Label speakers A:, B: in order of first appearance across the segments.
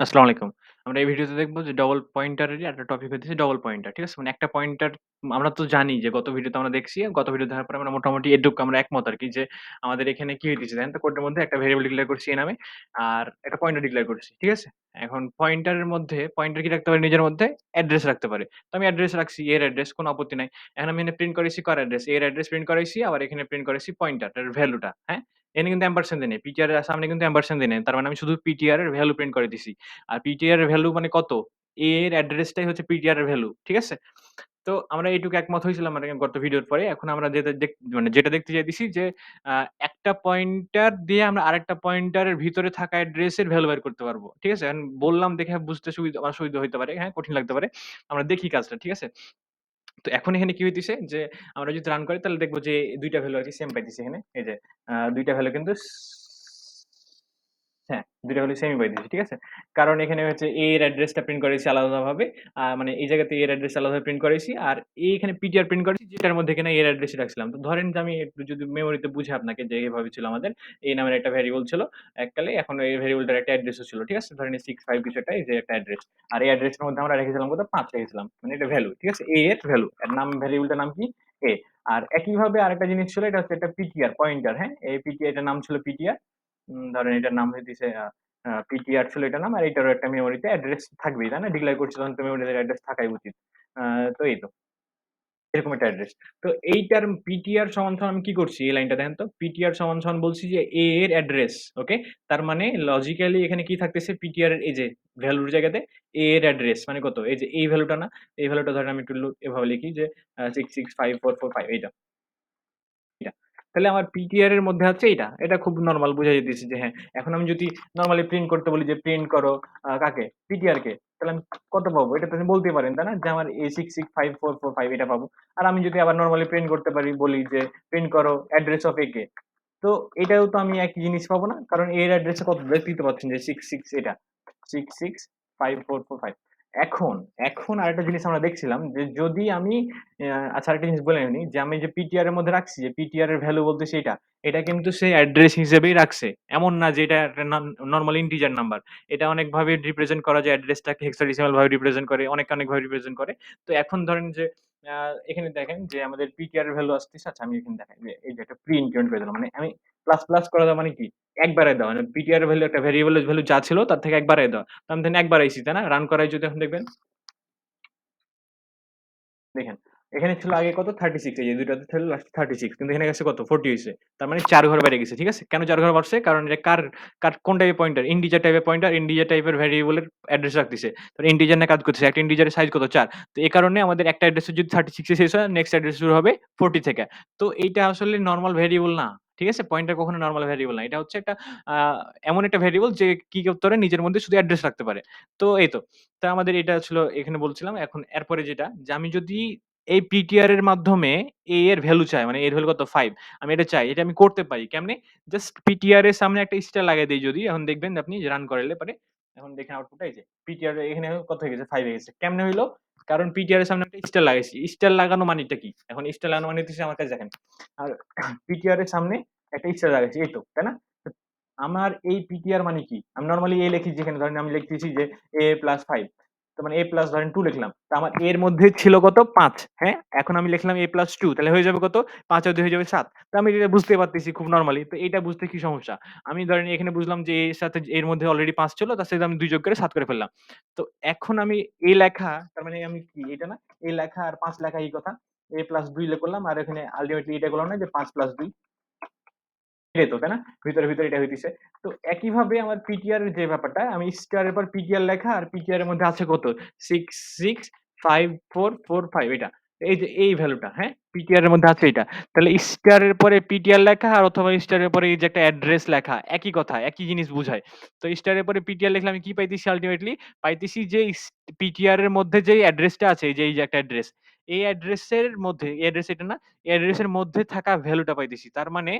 A: আসসালামু আলাইকুম। আমরা এই ভিডিওতে দেখব যে ডবল পয়েন্টারেরই একটা টপিক হইতেছে ডবল পয়েন্টার। ঠিক আছে? মানে একটা পয়েন্টার আমরা তো জানি যে গত ভিডিওতে আমরা দেখছি। গত ভিডিও দেখার পরে আমরা মোটামুটি এটুক আমরা একমত আরকি যে আমাদের এখানে কি হইতেছে জানেন তো? কোডের মধ্যে একটা ভেরিয়েবল ডিক্লেয়ার করছি a নামে আর একটা পয়েন্টার ডিক্লেয়ার করছি। ঠিক আছে? এখন পয়েন্টারের মধ্যে পয়েন্টার কি রাখতে পারে নিজের মধ্যে? অ্যাড্রেস রাখতে পারে। তো আমি অ্যাড্রেস রাখছি a এর অ্যাড্রেস কোনো আপত্তি নাই। এখন আমি এখানে প্রিন্ট করেছি কার অ্যাড্রেস? a এর অ্যাড্রেস প্রিন্ট করাইছি আবার এখানে প্রিন্ট করেছি পয়েন্টারটার ভ্যালুটা। হ্যাঁ? এখানে কিন্তু এম্পারস্যান্ড দেই নাই। পিটিআর এর সামনে কিন্তু এম্পারস্যান্ড দেই নাই। তার মানে আমি শুধু পিটিআর এর ভ্যালু প্রিন্ট করে দিছি। আর পিটিআর এর ভ্যালু মানে কত? A এর অ্যাড্রেসটাই হচ্ছে পিটিআর এর ভ্যালু। ঠিক আছে? তো আমরা এইটুকু একমত হইছিলাম মানে গত ভিডিওর পরে। এখন আমরা যেটা দেখতে চাইতেছি যে আ একটা পয়েন্টার দিয়ে আমরা আরেকটা পয়েন্টারের ভিতরে থাকা অ্যাড্রেসের ভ্যালু বের করতে পারবো। ঠিক আছে? এখন বললাম দেখে বুঝতে অসুবিধা হইতে পারে। হ্যাঁ, কঠিন লাগতে পারে। আমরা দেখি কাজটা। ঠিক আছে? তো এখন এখানে কি হইতেছে যে আমরা যদি রান করি তাহলে দেখব যে ২ টা ভ্যালু আরকি সেম পাইতেছি এখানে। এই যে ২ টা ভ্যালু কিন্তু হ্যাঁ, ২ টা ভ্যালু সেমই পাইতেছি। ঠিক আছে? কারণ এখানে হচ্ছে A এর অ্যাড্রেসটা প্রিন্ট করেছি আলাদাভাবে। মানে এই জায়গাতে A এর অ্যাড্রেস আলাদাভাবে প্রিন্ট করেছি। আর এখানে পিটিআর প্রিন্ট করেছি যেটার মধ্যে কিনা A এর অ্যাড্রেসই রাখছিলাম। তো ধরেন যে আমি একটু যদি মেমোরিতে বুঝাই আপনাকে যে এভাবে ছিল আমাদের। A নামের একটা ভ্যারিয়েবল ছিল এককালে। এখন এই ভ্যারিয়েবলটার একটা অ্যাড্রেসও ছিল। ঠিক আছে? ধরেন 65 কিছু একটা এই যে একটা অ্যাড্রেস। আর এই অ্যাড্রেসের মধ্যে আমরা রেখেছিলাম কত? ৫ রেখেছিলাম। মানে এটা ভ্যালু। ঠিক আছে? A এর ভ্যালু। এর নাম ভ্যারিয়েবলটার নাম কি? A। আর একইভাবে আরেকটা জিনিস ছিল এটা হচ্ছে একটা পিটিআর পয়েন্টার, হ্যাঁ? এই পিটিআর এটার নাম ছিল পিটিআর। ধরেন এটার নাম হইতেছে পিটিআর ছিল এটার নাম। আর এটারও একটা মেমোরিতে অ্যাড্রেস থাকবেই, তাই না? ডিক্লেয়ার করছি তখন তো মেমোরিতে অ্যাড্রেস থাকাই উচিত। আ তো এই তো। এরকম একটা অ্যাড্রেস। তো এইটার পিটিআর সমান আমি কি করছি? এই লাইনটা দেখেন তো। পিটিআর সমান বলছি যে A এর অ্যাড্রেস, ওকে? তার মানে লজিক্যালি এখানে কি থাকতেছে? পিটিআর এর এই যে ভ্যালুর জায়গাতে A এর অ্যাড্রেস মানে কত? এই যে এই ভ্যালুটা না? এই ভ্যালুটা ধরেন আমি একটু এভাবে লিখি যে 665445 এইটা। এটা। তাহলে আমার পিটিআর এর মধ্যে আছে এইটা। এটা খুব নরমাল বুঝাই দিতেছি যে হ্যাঁ, এখন আমি যদি নরমালি প্রিন্ট করতে বলি যে প্রিন্ট করো কাকে? পিটিআর কে। তাহলে আমি কত পাবো? এটা তো আপনি বলতেই পারেন, তাই না? যে আমার A665445 এটা পাবো। আর আমি যদি আবার নরমালি প্রিন্ট করতে পারি বলি যে প্রিন্ট করো অ্যাড্রেস অফ A কে। তো এটাও তো আমি একই জিনিস পাবো না? কারণ A এর অ্যাড্রেসে কত দেখতেই তো পাচ্ছেন যে 66 এটা। 665445 এখন, এখন আরেকটা জিনিস আমরা দেখছিলাম যে যদি আমি আচ্ছা আরেকটা জিনিস বলে নিই যে আমি যে পিটিআর এর মধ্যে রাখছি যে পিটিআর এর ভ্যালু বলতেছি এটা। এটা কিন্তু সে অ্যাড্রেস হিসেবেই রাখছে। এমন না যে এটা একটা নরমাল ইন্টিজার নাম্বার। এটা অনেকভাবে রিপ্রেজেন্ট করা যায় অ্যাড্রেসটাকে হেক্সাডেসিমাল ভাবে রিপ্রেজেন্ট করে, অনেকভাবে রিপ্রেজেন্ট করে। তো এখন ধরেন যে আ এখানে দেখেন যে আমাদের পিটিআর এর ভ্যালু আসতেছে আচ্ছা আমি এখানে দেখাই যে এই যে একটা প্রি ইনক্রিমেন্ট করে দিলাম। মানে আমি প্লাস করা দেওয়া মানে কি? এক বাড়ায় দেওয়া। মানে পিটিআর ভ্যালু একটা ভেরিয়েবলের ভ্যালু যা ছিল তার থেকে এক বাড়ায় দেওয়া। তো আমি ধরেন এক বাড়াইছি, তাই না? রান করায় যদি এখন দেখবেন দেখেন, এখানে ছিল আগে কত 36 এই যে ২ টাতে ছিল লাস্টে 36 কিন্তু এখানে গেছে কত 40 হইছে। তার মানে ৪ ঘর বেড়ে গেছে। ঠিক আছে? কেন ৪ ঘর বাড়ছে? কারণ এটা কোন টাইপের পয়েন্টার? ইন্টিজার টাইপের পয়েন্টার, ইন্টিজার টাইপের ভেরিয়েবলের অ্যাড্রেস রাখতিছে। তো ইন্টিজার নিয়ে কাজ করতেছে। একটা ইন্টিজারের সাইজ কত ৪। তো এই কারণে আমাদের একটা অ্যাড্রেসে যদি 36 এ শেষ হয় নেক্সট অ্যাড্রেস শুরু হবে 40 থেকে। তো এইটা আসলে নরমাল ভেরিয়েবল না। ঠিক আছে? পয়েন্টার কখনো নরমাল ভেরিয়েবল না। এটা হচ্ছে একটা আ এমন একটা ভেরিয়েবল যে কি করতে পারে নিজের মধ্যে শুধু অ্যাড্রেস রাখতে পারে। তো এই তো। তো আমাদের এটা ছিল এখানে বলছিলাম। এখন এরপরে যেটা যে আমি যদি এই পিটিআর এর মাধ্যমে এর ভ্যালু চাই। মানে এর ভ্যালু কত? ৫ আমি এটা চাই। এটা আমি করতে পারি। কেমনে? জাস্ট পিটিআর এর সামনে একটা স্টার লাগাই দেই যদি, এখন দেখবেন আপনি যে রান করাইলে পরে এখন দেখেন আউটপুটটা এই যে পিটিআর এখানে কত হয়ে গেছে? ৫ হয়ে গেছে। কেমনে হইলো? কারণ পিটিআর এর সামনে একটা স্টার লাগাইছি। স্টার লাগানো মানেটা কি? এখন স্টার লাগানো মানে হচ্ছে আমার কাছে দেখেন। আর পিটিআর এর সামনে একটা স্টার লাগাইছি। এই তো, তাই না? তো আমার এই পিটিআর মানে কি? আমি নরমালি লিখি যেখানে ধরেন আমি লিখতেছি যে a+5 তার মানে a+ ধরেন 2 লিখলাম। তো আমার এর মধ্যে ছিল কত? ৫, হ্যাঁ? এখন আমি লিখলাম a+2 তাহলে হয়ে যাবে কত? ৫ আর ২ হয়ে যাবে ৭। তো আমি এটা বুঝতে পারতেছি খুব নরমালি। তো এইটা বুঝতে কি সমস্যা? আমি ধরেন এখানে বুঝলাম যে এর সাথে এর মধ্যে অলরেডি ৫ ছিল তার সাথে আমি ২ যোগ করে ৭ করে ফেললাম। তো এখন আমি a লেখা তার মানে আমি কি এটা না? a লেখা আর ৫ লেখা এই কথা। a+2 করলাম আর এখানে আল্টিমেটলি এটা করলাম না যে ৫+২ এটাই তো, তাই না? ভিতরে এটা হইতেছে। তো একইভাবে আমার পিটিআর এর যে ব্যাপারটা আমি স্টার এর পর পিটিআর লেখা আর পিটিআর এর মধ্যে আছে কত? 665445 এটা। এই যে এই ভ্যালুটা, হ্যাঁ? পিটিআর এর মধ্যে আছে এটা। তাহলে স্টার এর পরে পিটিআর লেখা আর অথবা স্টার এর পরে এই যে একটা অ্যাড্রেস লেখা একই কথা, একই জিনিস বুঝায়। তো স্টার এর পরে পিটিআর লিখলে আমি কি পাইতেছি আল্টিমেটলি? পাইতেছি যে পিটিআর এর মধ্যে যেই অ্যাড্রেসটা আছে এই যে একটা অ্যাড্রেস। এই অ্যাড্রেসের মধ্যে এই অ্যাড্রেস এটা না? এই অ্যাড্রেসের মধ্যে থাকা ভ্যালুটা পাইতেছি। তার মানে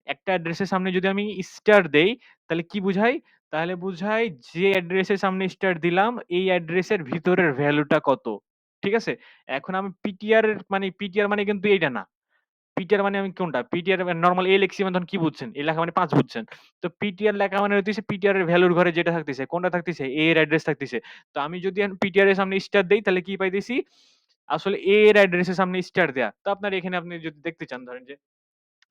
A: একটা অ্যাড্রেসের সামনে যদি আমি স্টার দেই, তাহলে কি বুঝায়? তাহলে বুঝায় যে অ্যাড্রেসের সামনে স্টার দিলাম, এই অ্যাড্রেসের ভিতরের ভ্যালুটা কত? ঠিক আছে? এখন আমি পিটিআর মানে কিন্তু এইটা না। পিটিআর মানে আমি কোনটা? পিটিআর নরমাল A লিখছি মানে তখন কি বুঝছেন? A লেখা মানে ৫ বুঝছেন। তো পিটিআর লেখা মানে হইতেছে পিটিআর এর ভ্যালুর ঘরে যেটা থাকতেছে, কোনটা থাকতেছে? A এর অ্যাড্রেস থাকতেছে। তো আমি যদি এখন পিটিআর এর সামনে স্টার দেই তাহলে কি পাইতেছি? আসলে A এর অ্যাড্রেসের সামনে স্টার দেয়া। তো আপনার এখানে আপনি যদি দেখতে চান ধরেন যে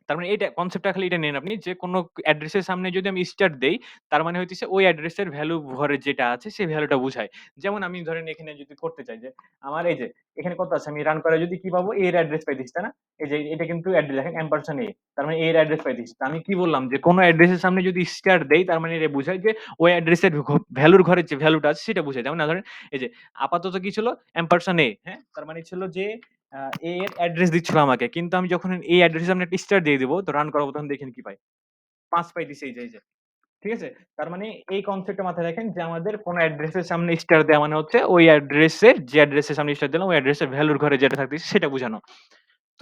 A: তার মানে এইটা কনসেপ্টটা খালি এটা নেন আপনি যে কোন অ্যাড্রেসের সামনে যদি আমি স্টার দেই, তার মানে হইতেছে ওই অ্যাড্রেসের ভ্যালু ঘরে যেটা আছে সেই ভ্যালুটা বুঝায়। যেমন আমি ধরেন এখানে যদি করতে চাই যে আমার এই যে এখানে কত আছে? আমি রান করে যদি কি পাবো? A এর অ্যাড্রেস পাইতেছি, তাই না? এই যে এটা কিন্তু অ্যাড্রেস দেখেন &A তার মানে A এর অ্যাড্রেস পাইতেছি। তো আমি কি বললাম যে কোন অ্যাড্রেসের সামনে যদি স্টার দেই তার মানে এটা বুঝায় যে ওই অ্যাড্রেসের ভ্যালুর ঘরে যে ভ্যালুটা আছে সেটা বুঝায়। যেমন ধরেন এই যে আপাতত কি ছিল? &A হ্যাঁ? তার মানে ছিল যে A এর অ্যাড্রেস দিচ্ছিল আমাকে। কিন্তু আমি যখন এই অ্যাড্রেসের সামনে একটা স্টার দিয়ে দিব, তো রান করাবো তখন দেখেন কি পাই? ৫ পাইতেছি এই যে। ঠিক আছে? তার মানে এই কনসেপ্টটা মাথায় রাখেন যে আমাদের কোন অ্যাড্রেসের সামনে স্টার দেওয়া মানে হচ্ছে ওই অ্যাড্রেসের যে অ্যাড্রেসের সামনে স্টার দিলাম ওই অ্যাড্রেসের ভ্যালুর ঘরে যেটা থাকতেছে সেটা বুঝানো।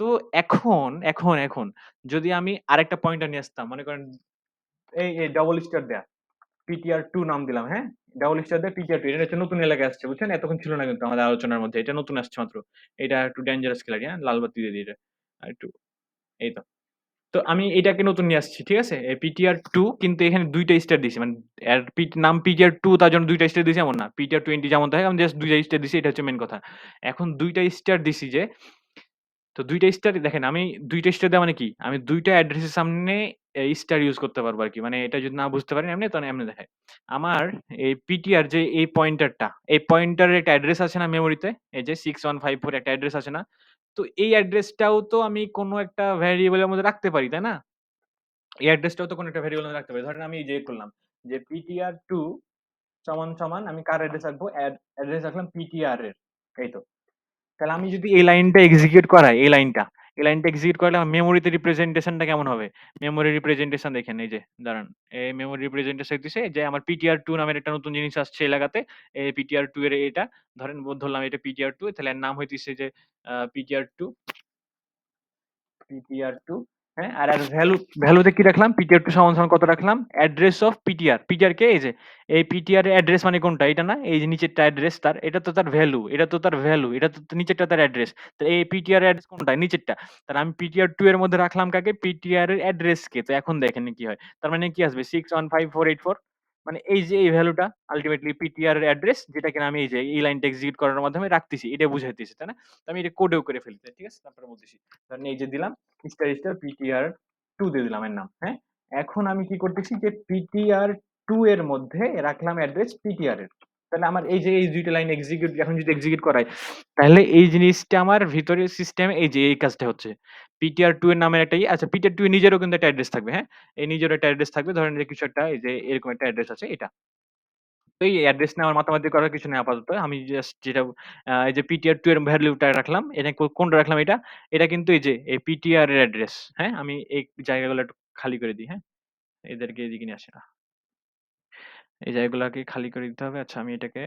A: তো এখন যদি আমি আরেকটা পয়েন্টার নিয়ে আসতাম, মনে করেন এই ডবল স্টার দেয়া। PTR2 নাম দিলাম, হ্যাঁ? ডাবল স্টার দিয়ে PTR2 এটা হচ্ছে নতুন এলাকায় আসছে, বুঝছেন? এতক্ষণ ছিল না কিন্তু আমাদের আলোচনার মধ্যে। এটা নতুন আসছে মাত্র। এটা একটু ডেঞ্জারাস খিলাড়ি, হ্যাঁ? লাল বাতি দিয়ে দিই এটা। আরেকটু এই তো। তো আমি এটাকে নতুন নিয়ে আসছি, ঠিক আছে? PTR2 কিন্তু এখানে ২ টা স্টার দিছি। মানে এর নাম PTR2 তার জন্য ২ টা স্টার দিছি এমন না। PTR20 যেমন থাকে আমি জাস্ট ২ টা স্টার দিছি, এটা হচ্ছে মেইন কথা। এখন ২ টা স্টার দিছি যে তো ২ টা স্টার দেখেন আমি ২ টা স্টার দেওয়া মানে কি? আমি ২ টা অ্যাড্রেসের সামনে স্টার ইউজ করতে পারবো আরকি। মানে এটা যদি না বুঝতে পারেন এমনি তাহলে এমনি দেখাই। আমার এই পিটিআর যে এই পয়েন্টারটা, এই পয়েন্টারের একটা অ্যাড্রেস আছে না মেমোরিতে? এই যে 6154 একটা অ্যাড্রেস আছে না? তো এই অ্যাড্রেসটাও তো আমি কোনো একটা ভ্যারিয়েবল এর মধ্যে রাখতে পারি, তাই না? এই অ্যাড্রেসটাও তো কোনো একটা ভ্যারিয়েবল এর মধ্যে রাখতে পারি। ধরেন আমি এই যে করলাম যে পিটিআর2 সমান আমি কার অ্যাড্রেস রাখবো? অ্যাড্রেস রাখলাম পিটিআর এর। এই তো। তাহলে আমি যদি এই লাইনটা এক্সিকিউট করাই, এই লাইনটা এক্সিকিউট করলে আমার মেমোরিতে রিপ্রেজেন্টেশনটা কেমন হবে? মেমোরি রিপ্রেজেন্টেশন দেখেন এই যে দাঁড়ান। এই মেমোরি রিপ্রেজেন্টেশন দিছে যে আমার PTR2 নামের একটা নতুন জিনিস আসছে এলাকাতে। এই PTR2 এর এটা ধরেন ধরলাম এটা PTR2 তাহলে এর নাম হইতেছে যে PTR2 PTR2 হ্যাঁ? আর ভ্যালুতে কি রাখলাম? PTR2 সমান কত রাখলাম? Address of PTR। পিটিআর কে? এই যে এই PTR এর অ্যাড্রেস মানে কোনটা? এটা না? এই যে নিচেরটা অ্যাড্রেস তার। এটা তো তার ভ্যালু, এটা তো তার ভ্যালু, এটা তো নিচেরটা তার অ্যাড্রেস। তো এই PTR এর অ্যাড্রেস কোনটা? নিচেরটা। তাহলে আমি PTR2 এর মধ্যে রাখলাম কাকে? PTR এর অ্যাড্রেস কে। তো এখন দেখেন কি হয়। তার মানে কি আসবে? 615484 মানে এই যে এই ভ্যালুটা আল্টিমেটলি PTR এর অ্যাড্রেস যেটা কিনা আমি এই যে এই লাইনটা এক্সিকিউট করার মাধ্যমে রাখতেছি। এটা বুঝাইতেছি, তাই না? তো আমি এটা কোডেও করে ফেলি। ঠিক আছে? তারপরে বলতেছি। ধরেন এই যে দিলাম স্টার PTR2 দিয়ে দিলাম এর নাম, হ্যাঁ? এখন আমি কি করতেছি যে PTR2 এর মধ্যে রাখলাম অ্যাড্রেস PTR এর। তাহলে আমার এই যে এই ২ টা লাইন এক্সিকিউট এখন যদি এক্সিকিউট করাই, তাহলে এই জিনিসটা আমার ভিতরের সিস্টেমে এই যে এই কাজটা হচ্ছে। PTR2 এর নামের একটা আচ্ছা PTR2 এর নিজেরও কিন্তু একটা অ্যাড্রেস থাকবে, হ্যাঁ? এই নিজেরও একটা অ্যাড্রেস থাকবে। ধরেন যে কিছু একটা এই যে এরকম একটা অ্যাড্রেস আছে এটা। তো এই অ্যাড্রেস নিয়ে আমার মাতামাতি করার কিছু নেই আপাতত। আমি জাস্ট যেটা এই যে PTR2 এর ভ্যালুটা রাখলাম। এটা কোনটা রাখলাম এটা? এটা কিন্তু এই যে এই PTR এর অ্যাড্রেস। হ্যাঁ? আমি এই জায়গাগুলো একটু খালি করে দিই, হ্যাঁ? এদেরকে এদিকে নিয়ে আসি। এই জায়গাগুলাকে খালি করে দিতে হবে। আচ্ছা আমি এটাকে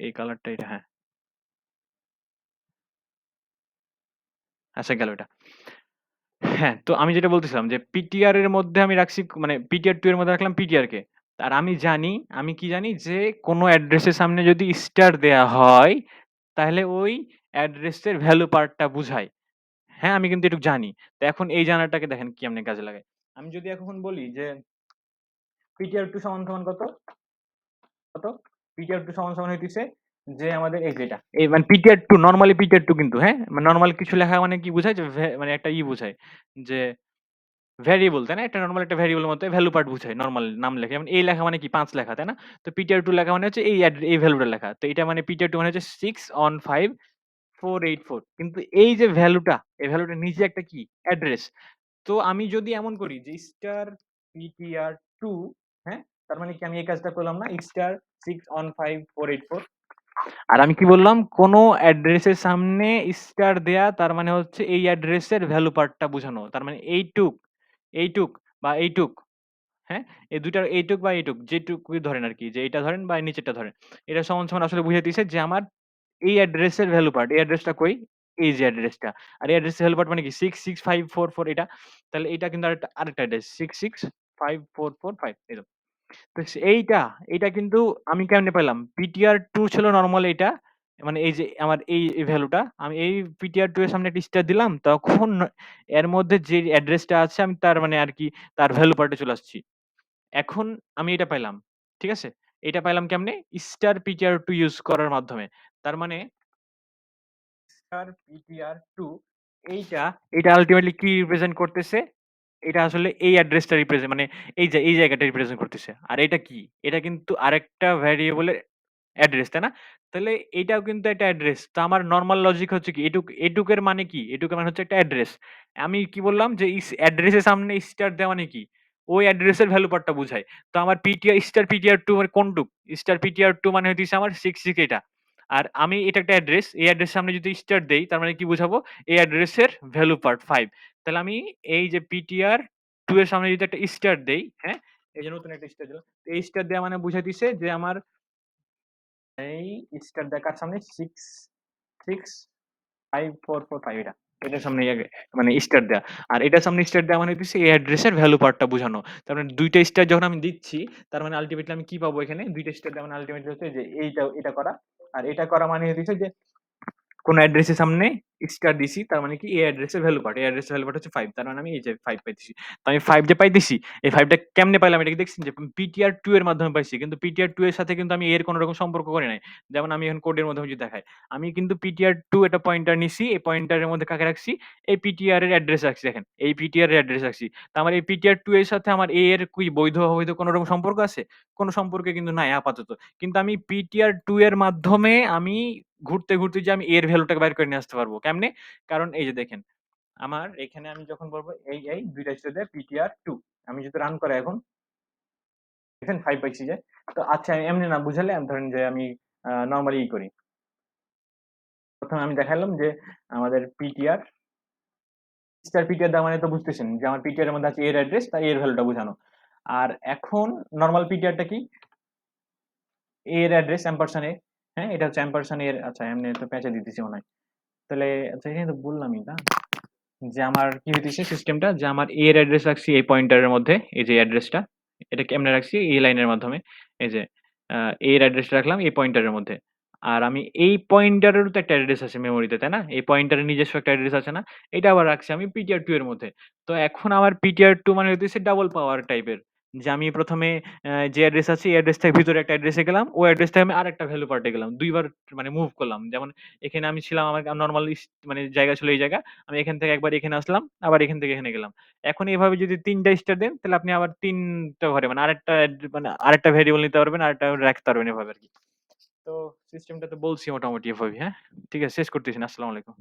A: এই কালারটা এটা হ্যাঁ। আচ্ছা গেল এটা। হ্যাঁ, তো আমি যেটা বলতেছিলাম যে পিটিআর এর মধ্যে আমি রাখছি মানে পিটিআর2 এর মধ্যে রাখলাম পিটিআর কে। আর আমি জানি, আমি কি জানি যে কোন অ্যাড্রেসের সামনে যদি স্টার দেয়া হয়, তাহলে ওই অ্যাড্রেসের ভ্যালু পার্টটা বুঝায়। হ্যাঁ, আমি কিন্তু এটুক জানি। তো এখন এই জানাটাকে দেখেন কেমনে কাজে লাগাই। আমি যদি এখন বলি যে পিটিআর2 সমান কত? কত? পিটিআর2 সমান হইতেছে যে আমাদের এই যে এটা। এই মানে পিটিআর2 নরমালি পিটিআর2 কিন্তু হ্যাঁ? মানে নরমাল কিছু লেখা মানে কি বুঝায় যে মানে একটা বুঝায় যে ভেরিয়েবল, তাই না? একটা নরমাল একটা ভেরিয়েবলের মধ্যে ভ্যালু পার্ট বুঝায় নরমাল নাম লেখা। যেমন A লেখা মানে কি ৫ লেখা, তাই না? তো PTR2 লেখা মানে হচ্ছে এই ভ্যালুটা লেখা। তো এটা মানে PTR2 মানে হচ্ছে 6 on 5 484 কিন্তু এই যে ভ্যালুটা, এই ভ্যালুটা নিজে একটা কি? অ্যাড্রেস। তো আমি যদি এমন করি যে স্টার PTR2 হ্যাঁ? তার মানে কি আমি এই কাজটা করলাম না? স্টার 6 on 5 484 আর আমি কি বললাম? কোন অ্যাড্রেসের সামনে স্টার দেয়া তার মানে হচ্ছে এই অ্যাড্রেসের ভ্যালু পার্টটা বুঝানো। তার মানে এইটুক বা এইটুক, হ্যাঁ? এই ২ টার এইটুক বা এইটুক যেটুকুই ধরেন আরকি যে এইটা ধরেন বা নিচেরটা ধরেন। এটা সমান আসলে বুঝাইতেছে যে আমার এই অ্যাড্রেসের ভ্যালু পার্ট। এই অ্যাড্রেসটা কই? এই যে অ্যাড্রেসটা। আর এই অ্যাড্রেসের ভ্যালু পার্ট মানে কি 66544 এটা। তাহলে এটা কিন্তু আরেকটা অ্যাড্রেস 6654445 এই তো। তো এইটা কিন্তু আমি কেমনে পেলাম? PTR2 ছিল নরমাল এইটা। মানে এই যে আমার এই ভ্যালুটা আমি এই ptr2 এর সামনে একটা স্টার দিলাম, তখন এর মধ্যে যে অ্যাড্রেসটা আছে আমি তার মানে আরকি তার ভ্যালু পার্টে চলে আসছি। এখন আমি এটা পাইলাম। ঠিক আছে? এটা পাইলাম কেমনে? স্টার ptr2 ইউস করার মাধ্যমে। তার মানে স্টার ptr2 এইটা, এটা আল্টিমেটলি কি রিপ্রেজেন্ট করতেছে? এটা আসলে এই অ্যাড্রেসটা রিপ্রেজেন্ট মানে এই যে এই জায়গাটা রিপ্রেজেন্ট করতেছে। আর এটা কি? এটা কিন্তু আরেকটা ভ্যারিয়েবলের অ্যাড্রেস, তাই না? তাহলে এটাও কিন্তু একটা অ্যাড্রেস। তো আমার নরমাল লজিক হচ্ছে কি এটুকের মানে কি? এটুকের মানে হচ্ছে একটা অ্যাড্রেস। আমি কি বললাম যে অ্যাড্রেসের সামনে স্টার দেওয়া মানে কি? ওই অ্যাড্রেসের ভ্যালু পার্টটা বুঝায়। তো আমার স্টার ptr2 মানে কোনটুক? স্টার ptr2 মানে হইতেছে আমার 66 এটা। আর আমি এটা একটা অ্যাড্রেস। এই অ্যাড্রেসের সামনে যদি স্টার দেই তার মানে কি বুঝাবো? এই অ্যাড্রেসের ভ্যালু পার্ট 5। তাহলে আমি এই যে ptr2 এর সামনে যদি একটা স্টার দেই, হ্যাঁ? এই যে নতুন একটা স্টার দিলাম। এই স্টার দেওয়া মানে বুঝাইতেছে যে আমার এই স্টার দেখার সামনে 65445 এটা। এটার সামনে মানে স্টার দেয়া। আর এটার সামনে স্টার দেওয়া মানে হইতেছে এই অ্যাড্রেসের ভ্যালু পার্টটা বুঝানো। তার মানে ২ টা স্টার যখন আমি দিচ্ছি, তার মানে আল্টিমেটলি আমি কি পাবো এখানে? ২ টা স্টার দেওয়া মানে আল্টিমেটলি হচ্ছে যে এটা করা। আর এটা করা মানে হইতেছে যে কোন অ্যাড্রেসের সামনে স্টার দিছি তার মানে কি এই অ্যাড্রেসের ভ্যালু পার্ট। এই অ্যাড্রেসের ভ্যালু পার্ট হচ্ছে 5। তার মানে আমি এই যে 5 পাইতেছি। তো আমি 5 যে পাইতেছি, এই 5 টা কেমনে পাইলাম এটা কি দেখছেন যে ptr2 এর মাধ্যমে পাইছি। কিন্তু ptr2 এর সাথে কিন্তু আমি এর কোন রকম সম্পর্ক করি নাই। যেমন আমি এখন কোডের মাধ্যমে যদি দেখাই। আমি কিন্তু ptr2 একটা পয়েন্টার নিছি। এই পয়েন্টারের মধ্যে কাকে রাখছি? এই ptr এর অ্যাড্রেস রাখছি দেখেন। এই ptr এর অ্যাড্রেস রাখছি। তো আমার এই ptr2 এর সাথে আমার a এর কি বৈধ অবৈধ কোন রকম সম্পর্ক আছে? কোন সম্পর্ক কিন্তু নাই আপাতত। কিন্তু আমি ptr2 এর মাধ্যমে আমি ঘুরতে যে আমি এর ভ্যালুটাকে বাইর করে নিয়ে আসতে পারবো। কেমনে? কারণ এই যে দেখেন, আমার এখানে আমি যখন বলব এই ২ টা স্টেজে ptr2 আমি যদি রান করাই এখন, দেখেন 5 পাইছি যে। তো আচ্ছা এমনি না বুঝালে ধরেন যে আমি নরমালি করি। ১ম এ আমি দেখাইলাম যে আমাদের স্টার ptr দেওয়া মানে তো বুঝতেছেন যে আমার ptr এর মধ্যে আছে এর অ্যাড্রেস, তাই এর ভ্যালুটা বোঝানো। আর এখন নরমাল ptr টা কি? এর অ্যাড্রেস এম্পারসন এ, হ্যাঁ? এটা হচ্ছে এম্পারসন এর আচ্ছা এমনি তো প্যাঁচা দিতেছি মনে হয়। তাহলে আচ্ছা এখানে তো বললামই না? যে আমার কি হইতেছে সিস্টেমটা যে আমার A এর অ্যাড্রেস রাখছি এই পয়েন্টারের মধ্যে। এই যে অ্যাড্রেসটা। এটা কেমনে রাখছি? এই লাইনের মাধ্যমে। এই যে A এর অ্যাড্রেসটা রাখলাম এই পয়েন্টারের মধ্যে। আর আমি এই পয়েন্টারেরও তো একটা অ্যাড্রেস আছে মেমোরিতে, তাই না? এই পয়েন্টারের নিজস্ব একটা অ্যাড্রেস আছে না? এটা আবার রাখছি আমি ptr2 এর মধ্যে। তো এখন আমার ptr2 মানে হইতেছে ডাবল পাওয়ার টাইপের। যে আমি ১ম এ যে অ্যাড্রেস আছে এই অ্যাড্রেস থেকে ভিতরে একটা অ্যাড্রেসে গেলাম। ওই অ্যাড্রেস থেকে আমি আরেকটা ভ্যালু পাল্টে গেলাম। ২ বার মানে মুভ করলাম। যেমন এখানে আমি ছিলাম আমার নরমাল মানে জায়গা ছিল এই জায়গা। আমি এখান থেকে একবার এখানে আসলাম, আবার এখান থেকে এখানে গেলাম। এখন এভাবে যদি ৩ টা স্টার দেন, তাহলে আপনি আবার ৩ টা ঘরে মানে আরেকটা ভেরিয়েবল নিতে পারবেন, আরেকটা রাখতে পারবেন এভাবে আরকি। তো সিস্টেমটা তো বলছি মোটামুটি এভাবেই, হ্যাঁ? ঠিক আছে শেষ করতেছি না। আসসালামু আলাইকুম।